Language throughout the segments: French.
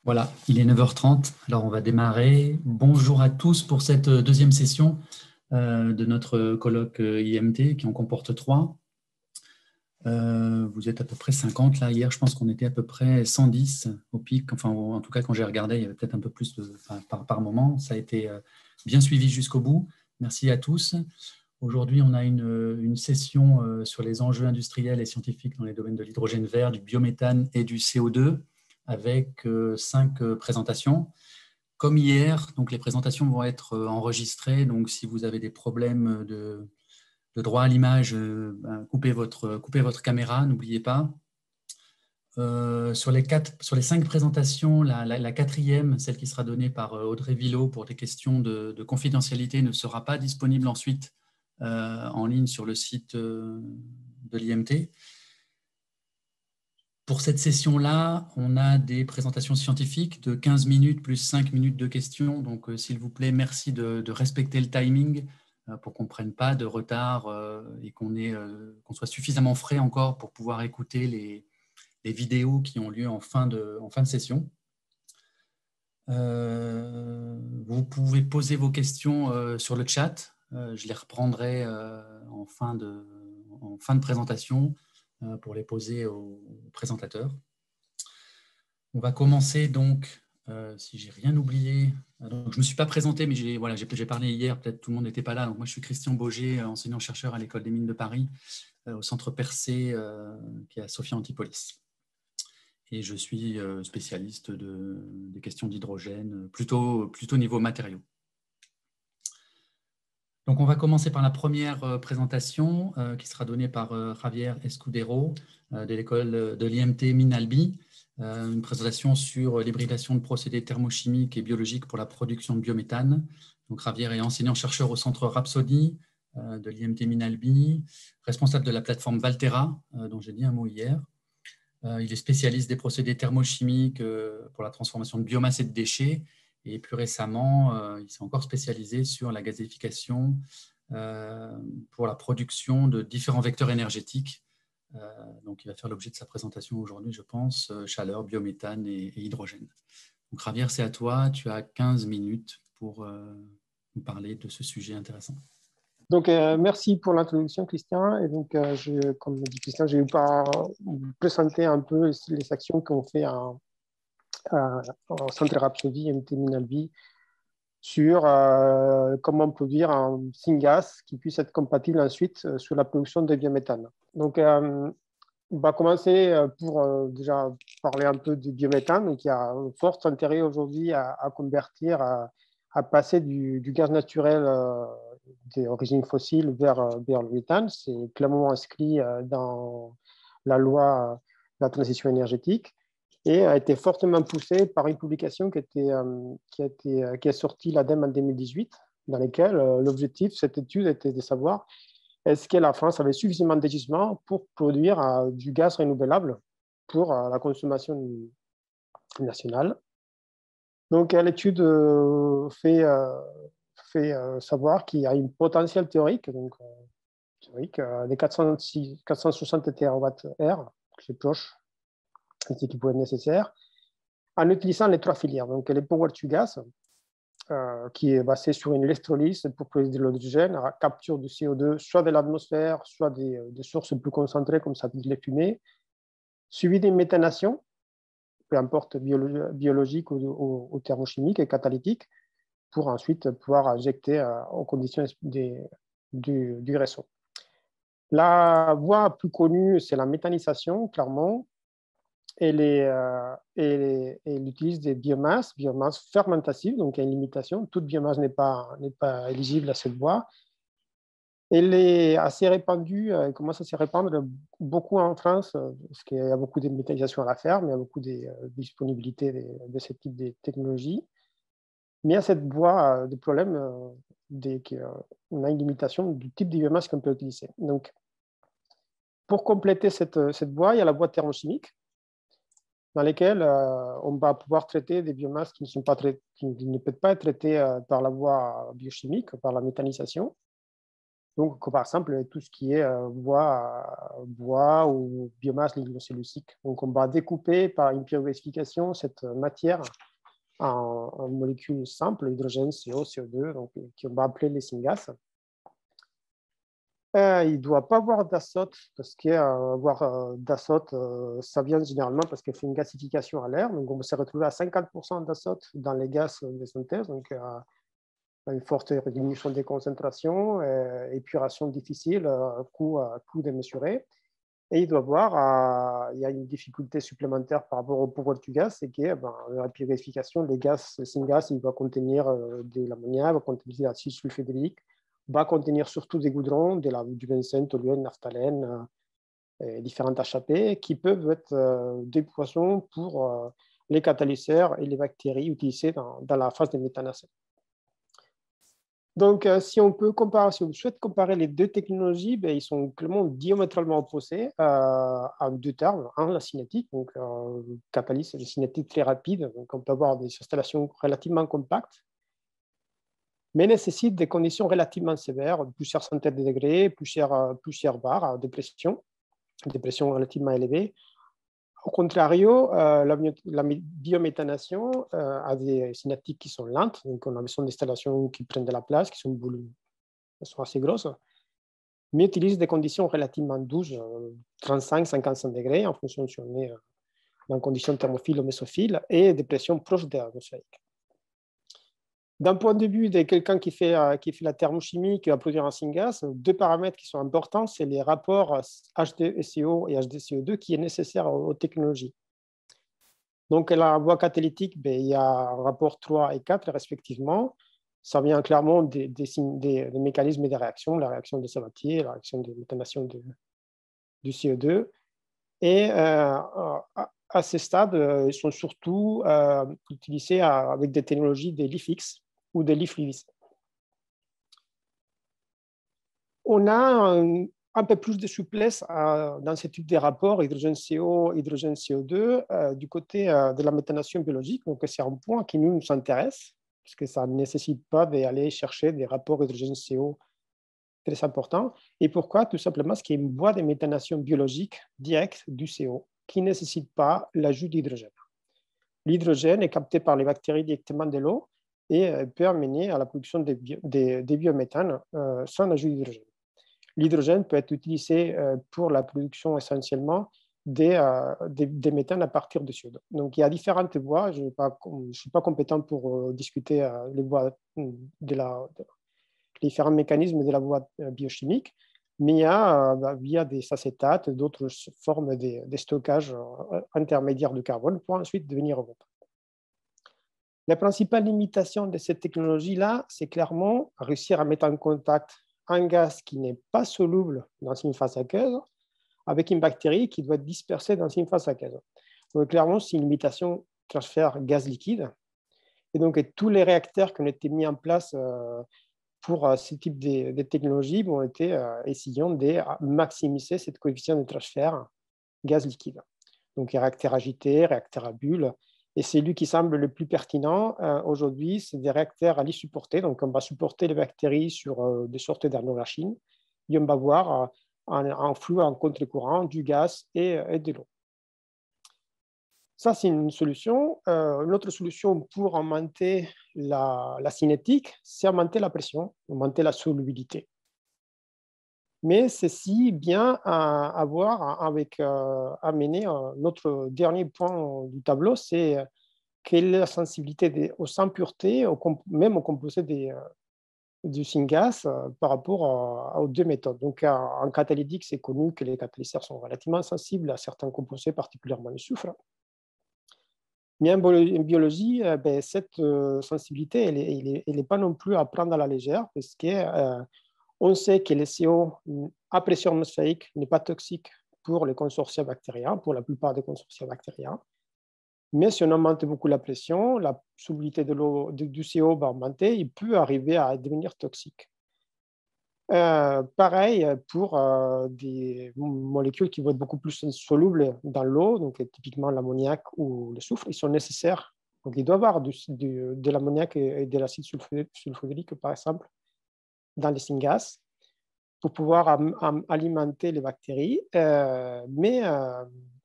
Voilà, il est 9h30, alors on va démarrer. Bonjour à tous pour cette deuxième session de notre colloque IMT qui en comporte trois. Vous êtes à peu près 50 là. Hier, je pense qu'on était à peu près 110 au pic. Enfin, en tout cas, quand j'ai regardé, il y avait peut-être un peu plus par moment. Ça a été bien suivi jusqu'au bout. Merci à tous. Aujourd'hui, on a une session sur les enjeux industriels et scientifiques dans les domaines de l'hydrogène vert, du biométhane et du CO2, avec 5 présentations. Comme hier, donc les présentations vont être enregistrées. Donc, si vous avez des problèmes de droit à l'image, coupez votre caméra, n'oubliez pas. Sur les 5 présentations, la quatrième, celle qui sera donnée par Audrey Villot pour des questions de confidentialité, ne sera pas disponible ensuite en ligne sur le site de l'IMT. Pour cette session-là, on a des présentations scientifiques de 15 minutes plus 5 minutes de questions. Donc, s'il vous plaît, merci de respecter le timing pour qu'on ne prenne pas de retard et qu'on soit suffisamment frais encore pour pouvoir écouter les vidéos qui ont lieu en fin de session. Vous pouvez poser vos questions sur le chat. Je les reprendrai en fin de présentation pour les poser au présentateur. On va commencer donc, si j'ai rien oublié. Donc, je ne me suis pas présenté, mais j'ai parlé hier, peut-être tout le monde n'était pas là. Donc, moi, je suis Christian Boger, enseignant-chercheur à l'École des Mines de Paris, au centre Persée, qui est à Sophia Antipolis. Et je suis spécialiste des questions d'hydrogène, plutôt niveau matériaux. Donc, on va commencer par la première présentation qui sera donnée par Javier Escudero de l'école de l'IMT Minalbi, une présentation sur l'hybridation de procédés thermochimiques et biologiques pour la production de biométhane. Donc, Javier est enseignant-chercheur au centre Rhapsody de l'IMT Minalbi, responsable de la plateforme Valtera, dont j'ai dit un mot hier. Il est spécialiste des procédés thermochimiques pour la transformation de biomasse et de déchets. Et plus récemment, il s'est encore spécialisé sur la gazéification pour la production de différents vecteurs énergétiques. Donc, il va faire l'objet de sa présentation aujourd'hui, je pense, chaleur, biométhane et hydrogène. Donc, Javier, c'est à toi. Tu as 15 minutes pour nous parler de ce sujet intéressant. Donc, merci pour l'introduction, Christian. Et donc, comme dit Christian, je vais vous présenter un peu les actions qu'on fait en centre Rhapsody MT Minalbi sur comment produire un syngas qui puisse être compatible ensuite sur la production de biométhane. Donc, on va commencer pour déjà parler un peu du biométhane. Donc, il y a un fort intérêt aujourd'hui à convertir, à passer du gaz naturel d'origine fossile vers le méthane. C'est clairement inscrit dans la loi de la transition énergétique et a été fortement poussé par une publication qui est sortie l'ADEME en 2018, dans laquelle l'objectif de cette étude était de savoir est-ce que la France avait suffisamment de gisements pour produire du gaz renouvelable pour la consommation nationale. Donc, l'étude fait savoir qu'il y a une potentiel théorique, des 460 TWh, c'est proche, c'est ce qui pourrait être nécessaire, en utilisant les 3 filières. Donc, les power to gas, qui est basé sur une électrolyse pour produire de l'hydrogène, la capture du CO2, soit de l'atmosphère, soit des sources plus concentrées, comme ça, les fumées, suivi d'une méthanation, peu importe biologique ou thermochimique et catalytique, pour ensuite pouvoir injecter en conditions du réseau. La voie plus connue, c'est la méthanisation, clairement. Elle utilise des biomasses fermentatives, donc il y a une limitation. Toute biomasse n'est pas éligible à cette voie. Elle est assez répandue, elle commence à se répandre beaucoup en France, parce qu'il y a beaucoup de méthanisation à faire, mais il y a beaucoup de disponibilité de ce type de technologie. Mais il y a cette voie de problème, on a une limitation du type de biomasse qu'on peut utiliser. Donc, pour compléter cette voie, il y a la voie thermochimique, dans laquelle on va pouvoir traiter des biomasses qui ne peuvent pas être traitées par la voie biochimique, par la méthanisation. Donc, par exemple, tout ce qui est bois ou biomasse lignocellulosique. Donc, on va découper par une purification cette matière en molécules simples, hydrogène, CO, CO2, donc, qu'on va appeler les syngas. Il ne doit pas avoir d'azote, parce qu'avoir d'azote, ça vient généralement parce qu'il fait une gasification à l'air. Donc, on s'est retrouvé à 50% d'azote dans les gaz de synthèse, donc une forte diminution des concentrations, épuration difficile, coût démesuré. Et il doit avoir, il y a une difficulté supplémentaire par rapport au pouvoir du gaz, c'est que la purification, les gaz, le syngas, il va contenir de l'ammoniac, va contenir de l'acide sulfhydrique, va contenir surtout des goudrons, du benzène, toluène, naphthalène, différentes HAP, qui peuvent être des poissons pour les catalyseurs et les bactéries utilisées dans la phase de méthanation. Donc, si on souhaite comparer les deux technologies, ils sont clairement diamétralement opposés en deux termes. Un, la cinétique, donc catalyse et cinétique très rapide, donc on peut avoir des installations relativement compactes, mais nécessitent des conditions relativement sévères, plusieurs centaines de degrés, plusieurs bars de pression, des pressions relativement élevées. Au contrario, la biométhanation a des cinétiques qui sont lentes, donc on a besoin d'installations qui prennent de la place, qui sont assez grosses, mais utilisent des conditions relativement douces, 35-55 degrés, en fonction si on est dans conditions thermophiles ou mésophiles, et des pressions proches de l'atmosphérique. D'un point de vue de quelqu'un qui fait la thermochimie, qui va produire un syngas, deux paramètres qui sont importants, c'est les rapports HDSCO et HDCO2 qui est nécessaire aux technologies. Donc, la voie catalytique, il y a un rapport 3 et 4 respectivement. Ça vient clairement des mécanismes et des réactions, la réaction de Sabatier, la réaction de méthanation du CO2. Et à ce stade, ils sont surtout utilisés avec des technologies de LIFX ou de LIFLIVIS. On a un peu plus de souplesse dans ce type de rapport hydrogène-CO, hydrogène-CO2 du côté de la méthanation biologique. Donc, c'est un point qui nous intéresse, parce que ça ne nécessite pas d'aller chercher des rapports hydrogène-CO très importants. Et pourquoi? Tout simplement parce qu'il y a une voie de méthanation biologique directe du CO qui ne nécessite pas l'ajout d'hydrogène. L'hydrogène est capté par les bactéries directement de l'eau et peut amener à la production des biométhanes sans ajout d'hydrogène. L'hydrogène peut être utilisé pour la production essentiellement des méthanes à partir de CO2. Donc, il y a différentes voies. Je ne suis pas compétent pour discuter les voies les différents mécanismes de la voie biochimique, mais il y a, via des acétates, d'autres formes de stockage intermédiaire de carbone pour ensuite devenir remontant. La principale limitation de cette technologie-là, c'est clairement réussir à mettre en contact un gaz qui n'est pas soluble dans une phase aqueuse avec une bactérie qui doit être dispersée dans une phase aqueuse. Donc, clairement, c'est une limitation transfert gaz liquide. Et donc, tous les réacteurs qui ont été mis en place pour ce type de technologie ont été essayant de maximiser cette coefficient de transfert gaz liquide. Donc, réacteurs agités, réacteurs à bulles. Et celui qui semble le plus pertinent aujourd'hui, c'est des réacteurs à lit supporté. Donc, on va supporter les bactéries sur des sortes d'arnomachines et on va voir un flux en contre-courant du gaz et de l'eau. Ça, c'est une solution. Une autre solution pour augmenter la cinétique, c'est augmenter la pression, augmenter la solubilité. Mais ceci vient à voir avec amener notre dernier point du tableau, c'est quelle est la sensibilité aux impuretés, même aux composés du syngas par rapport aux deux méthodes. Donc, en catalytique, c'est connu que les catalyseurs sont relativement sensibles à certains composés, particulièrement le soufre. Mais en biologie, cette sensibilité, elle n'est pas non plus à prendre à la légère, parce que on sait que le CO à pression atmosphérique n'est pas toxique pour les consortia bactériens, pour la plupart des consortia bactériens. Mais si on augmente beaucoup la pression, la solubilité du CO va augmenter, il peut arriver à devenir toxique. Pareil pour des molécules qui vont être beaucoup plus solubles dans l'eau, donc typiquement l'ammoniac ou le soufre, ils sont nécessaires. Donc il doit y avoir de l'ammoniac et de l'acide sulfhydrique, par exemple, dans les syngas. pour pouvoir alimenter les bactéries. Mais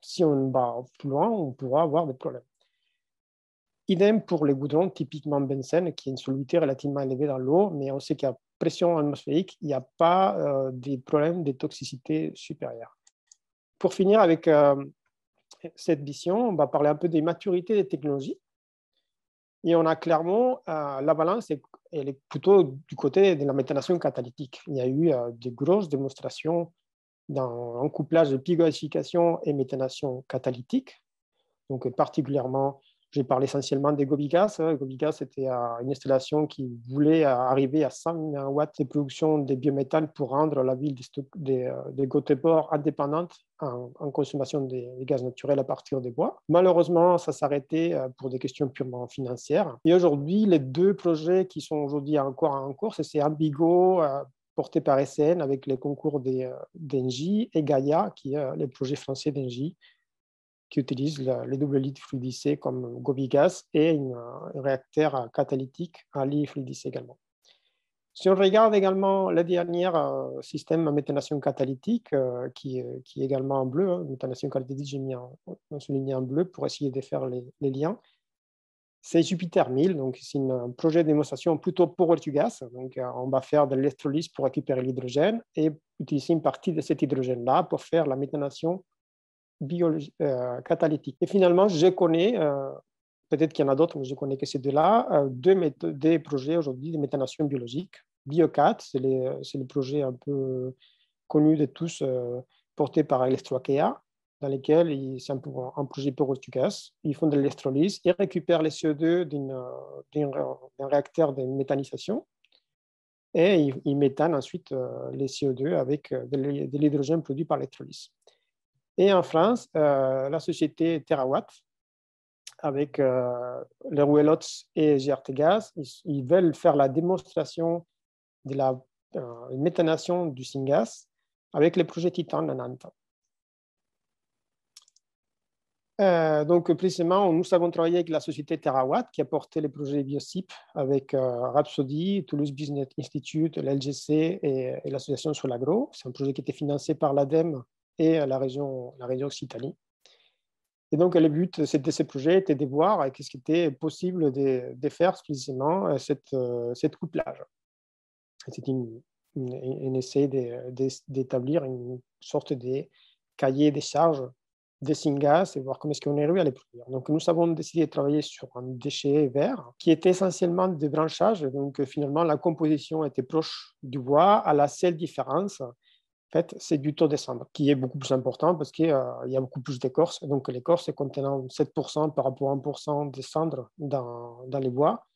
si on va plus loin, on pourra avoir des problèmes. Idem pour les goudrons, typiquement benzène, qui est une solubilité relativement élevée dans l'eau, mais on sait qu'à pression atmosphérique, il n'y a pas des problèmes de toxicité supérieure. Pour finir avec cette vision, on va parler un peu des maturités des technologies. Et on a clairement, la balance elle est plutôt du côté de la méthanation catalytique. Il y a eu de grosses démonstrations dans un couplage de pygolification et méthanation catalytique. Donc, particulièrement, j'ai parlé essentiellement des Gobigas. Gobigas, c'était une installation qui voulait arriver à 100 watts de production de biométhane pour rendre la ville de Göteborg indépendante en consommation des gaz naturels à partir des bois. Malheureusement, ça s'arrêtait pour des questions purement financières. Et aujourd'hui, les deux projets qui sont aujourd'hui encore en cours, c'est Ambigo, porté par SN avec les concours d'Engie, et Gaia, qui est le projet français d'Engie, qui utilise les doubles lits fluidisés comme Gobigas et un réacteur catalytique à lit fluidisé également. Si on regarde également le dernier système à méthanation catalytique, qui est également en bleu, méthanation catalytique, j'ai mis souligné en bleu pour essayer de faire les liens. C'est Jupiter 1000, donc c'est un projet de démonstration plutôt power to gas. Donc on va faire de l'électrolyse pour récupérer l'hydrogène et utiliser une partie de cet hydrogène-là pour faire la méthanation catalytique. Et finalement, je connais, peut-être qu'il y en a d'autres, mais je connais que ces deux-là, des projets aujourd'hui de méthanation biologique. BioCat, c'est le projet un peu connu de tous, porté par Electroakea, dans lesquels c'est un projet power-to-gas. Ils font de l'électrolyse, ils récupèrent les CO2 d'un réacteur de méthanisation et ils méthanent ensuite les CO2 avec de l'hydrogène produit par l'électrolyse. Et en France, la société Terawatt, avec les Rouelots et GRT Gaz, ils veulent faire la démonstration de la méthanation du syngas avec les projets Titan à Nantes. Donc, précisément, nous avons travaillé avec la société Terawatt qui a porté les projets BioCIP avec Rhapsody, Toulouse Business Institute, l'LGC et l'association Solagro. C'est un projet qui était financé par l'ADEME et la région Occitanie. Et donc, le but de ces projets était de voir qu'est-ce qui était possible de faire précisément cette couplage. C'était un essai d'établir une sorte de cahier des charges des syngas et voir comment est-ce qu'on est arrivé à les produire. Donc, nous avons décidé de travailler sur un déchet vert qui était essentiellement des branchages. Donc, finalement, la composition était proche du bois, à la seule différence, en fait, c'est du taux de cendre, qui est beaucoup plus important parce qu'il y a beaucoup plus d'écorce. Donc, l'écorce contenant 7% par rapport à 1% de cendre dans les bois.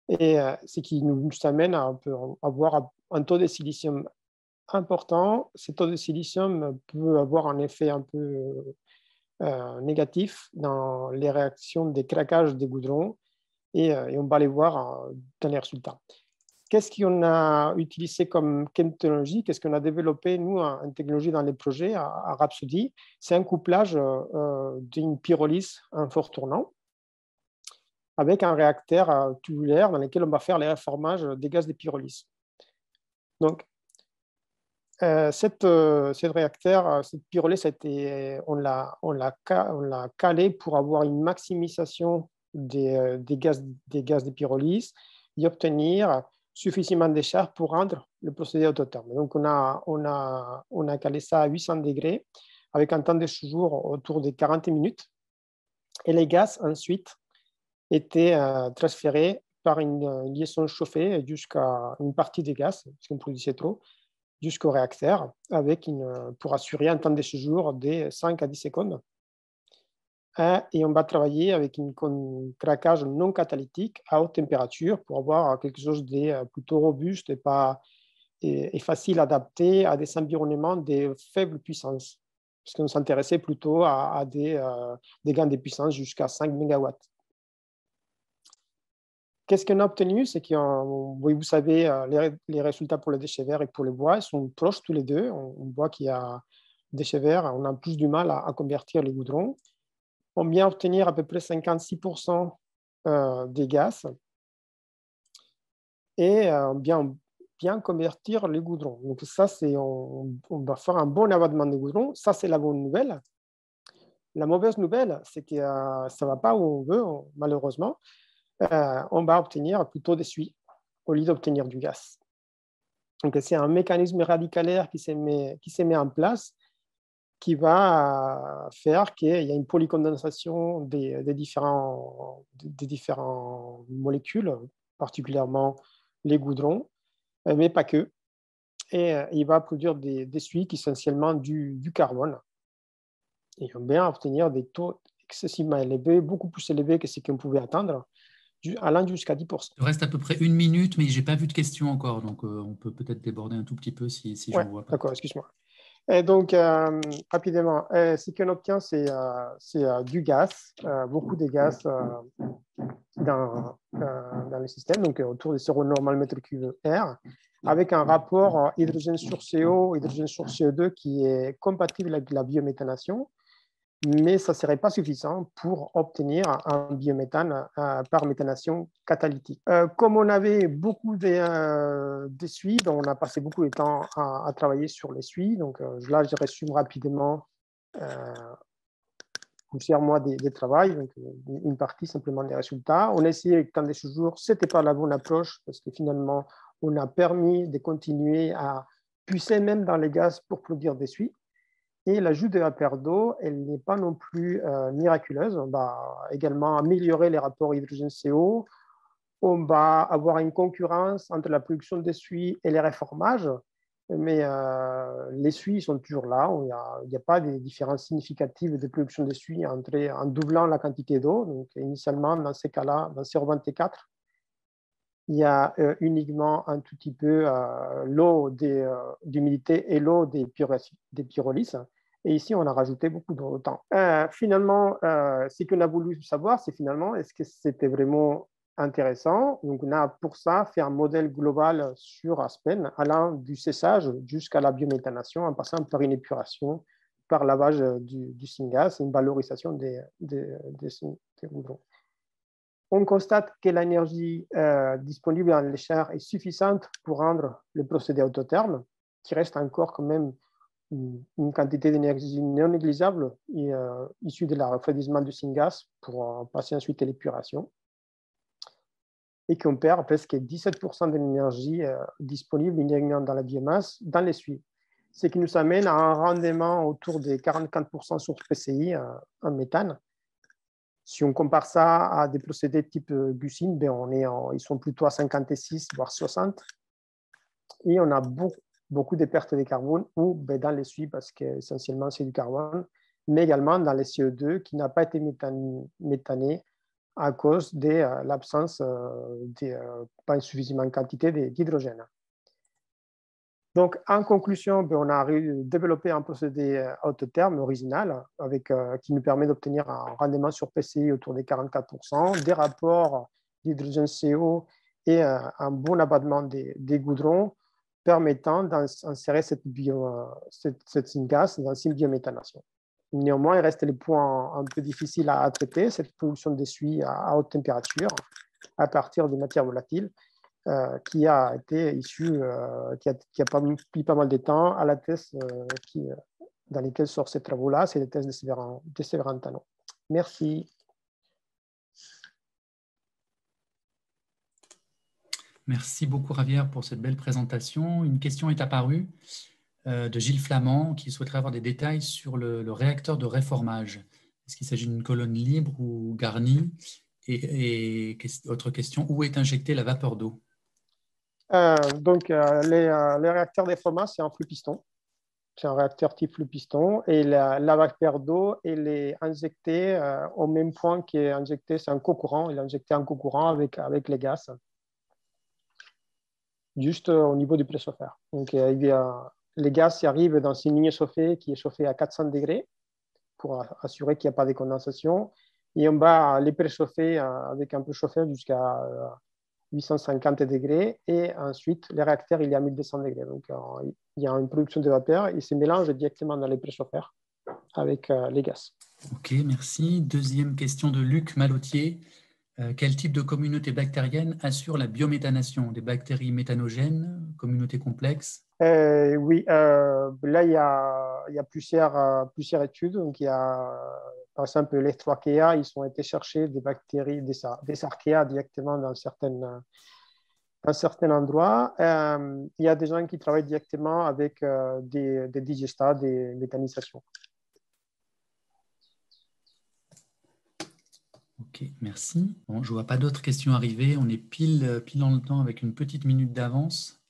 Et ce qui nous amène à avoir un taux de silicium important. Ce taux de silicium peut avoir un effet un peu négatif dans les réactions des craquages des goudrons et on va les voir dans les résultats. Qu'est-ce qu'on a utilisé comme technologie? Qu'est-ce qu'on a développé, nous, en technologie dans les projets à Rhapsody? C'est un couplage d'une pyrolyse en fort tournant avec un réacteur tubulaire dans lequel on va faire les reformages des gaz de pyrolyse. Donc, cette réacteur, cette pyrolyse, on l'a calé pour avoir une maximisation des gaz de pyrolyse et obtenir suffisamment de chaleur pour rendre le procédé autotherme. Donc, on a calé ça à 800 degrés avec un temps de séjour autour de 40 minutes. Et les gaz, ensuite, étaient transférés par une liaison chauffée jusqu'à une partie des gaz, parce qu'on produisait trop, jusqu'au réacteur, pour assurer un temps de séjour de 5 à 10 secondes. Et on va travailler avec un craquage non catalytique à haute température pour avoir quelque chose de plutôt robuste et facile à adapter à des environnements de faible puissance. Parce qu'on s'intéressait plutôt à des gains de puissance jusqu'à 5 MW. Qu'est-ce qu'on a obtenu? C'est que, vous savez, les résultats pour le déchet vert et pour le bois, ils sont proches tous les deux. On voit qu'il y a déchets verts, on a plus du mal à convertir les goudrons. On vient obtenir à peu près 56% des gaz. Et on vient bien convertir les goudrons. Donc ça, on va faire un bon abattement de goudron. Ça, c'est la bonne nouvelle. La mauvaise nouvelle, c'est que ça ne va pas où on veut, malheureusement. On va obtenir plutôt des suies au lieu d'obtenir du gaz. Donc c'est un mécanisme radicalaire qui se met en place, qui va faire qu'il y a une polycondensation des différentes molécules, particulièrement les goudrons, mais pas que. Et il va produire des suies qui sont essentiellement du carbone. Et on va obtenir des taux excessivement élevés, beaucoup plus élevés que ce qu'on pouvait attendre, allant jusqu'à 10%. Il reste à peu près 1 minute, mais je n'ai pas vu de questions encore, donc on peut peut-être déborder un tout petit peu si Ouais, j'en vois pas. d'accord, excuse-moi. Et donc, rapidement, ce qu'on obtient, c'est du gaz, beaucoup de gaz dans le système, donc autour de 0 normal mètre cube air, avec un rapport hydrogène sur CO, hydrogène sur CO2 qui est compatible avec la biométhanation, mais ça ne serait pas suffisant pour obtenir un biométhane par méthanation catalytique. Comme on avait beaucoup d'essuies, on a passé beaucoup de temps à travailler sur les suies. Donc là, je résume rapidement plusieurs mois de travail, donc une partie simplement des résultats. On a essayé tant de ce jour, ce n'était pas la bonne approche parce que finalement, on a permis de continuer à puiser même dans les gaz pour produire des suies. Et l'ajout de vapeur d'eau, elle n'est pas non plus miraculeuse. On va également améliorer les rapports hydrogène-CO. On va avoir une concurrence entre la production d'essuie et les reformages. Mais les suies sont toujours là. Il n'y a pas de différence significative de production d'essuie en doublant la quantité d'eau. Donc, initialement, dans ces cas-là, dans CR24, il y a uniquement un tout petit peu l'eau d'humidité et l'eau des pyrolyses. Et ici, on a rajouté beaucoup d'eau. Finalement, ce qu'on a voulu savoir, c'est finalement, est-ce que c'était vraiment intéressant? Donc, on a pour ça fait un modèle global sur Aspen, allant du séchage jusqu'à la biométhanation, en passant par une épuration, par lavage du syngas et une valorisation des goudrons. On constate que l'énergie disponible dans les chars est suffisante pour rendre le procédé autotherme, qui reste encore quand même une quantité d'énergie non négligeable issue de la refroidissement du syngas pour passer ensuite à l'épuration, et qu'on perd presque 17% de l'énergie disponible uniquement dans la biomasse dans les suies, ce qui nous amène à un rendement autour de 44% sur PCI en méthane. Si on compare ça à des procédés type Gussine, ils sont plutôt à 56, voire 60. Et on a beaucoup de pertes de carbone dans les suies, parce qu'essentiellement c'est du carbone, mais également dans les CO2 qui n'a pas été méthané à cause de l'absence pas suffisamment quantité d'hydrogène. Donc, en conclusion, on a développé un procédé autotherme original qui nous permet d'obtenir un rendement sur PCI autour des 44%, des rapports d'hydrogène CO et un bon abattement des goudrons permettant d'insérer cette syngas dans une biométhanation. Néanmoins, il reste les points un peu difficiles à traiter, cette production d'essuie à haute température à partir de matières volatiles, qui a été issu, qui a pris pas mal de temps à la thèse dans lesquelles sortent ces travaux-là, c'est les thèses de Séverin Tanon. Merci. Merci beaucoup, Javier, pour cette belle présentation. Une question est apparue de Gilles Flamand qui souhaiterait avoir des détails sur le réacteur de réformage. Est-ce qu'il s'agit d'une colonne libre ou garnie? Et autre question, où est injectée la vapeur d'eau? Les réacteurs de réformage, c'est un flux piston. C'est un réacteur type flux piston. Et la vapeur d'eau, elle est injectée au même point qu'est injecté, c'est un co-courant. Il est injecté en co-courant avec les gaz, juste au niveau du préchauffeur. Donc, les gaz qui arrivent dans une ligne chauffée qui est chauffée à 400 degrés pour assurer qu'il n'y a pas de condensation. Et on va les préchauffer avec un peu chauffeur jusqu'à 850 degrés. Et ensuite, le réacteur, il est à 1200 degrés. Donc, il y a une production de vapeur et se mélange directement dans les préchauffeurs avec les gaz. OK, merci. Deuxième question de Luc Malotier. Quel type de communauté bactérienne assure la biométhanation? Des bactéries méthanogènes, communautés complexes? Oui, là, il y a plusieurs études. Donc, il y a, par exemple, les Trachea, ils ont été chercher des bactéries, des archéas directement dans certains endroits. Il y a des gens qui travaillent directement avec des digestats, des méthanisations. Ok, merci. Bon, je ne vois pas d'autres questions arriver. On est pile dans le temps avec une petite minute d'avance.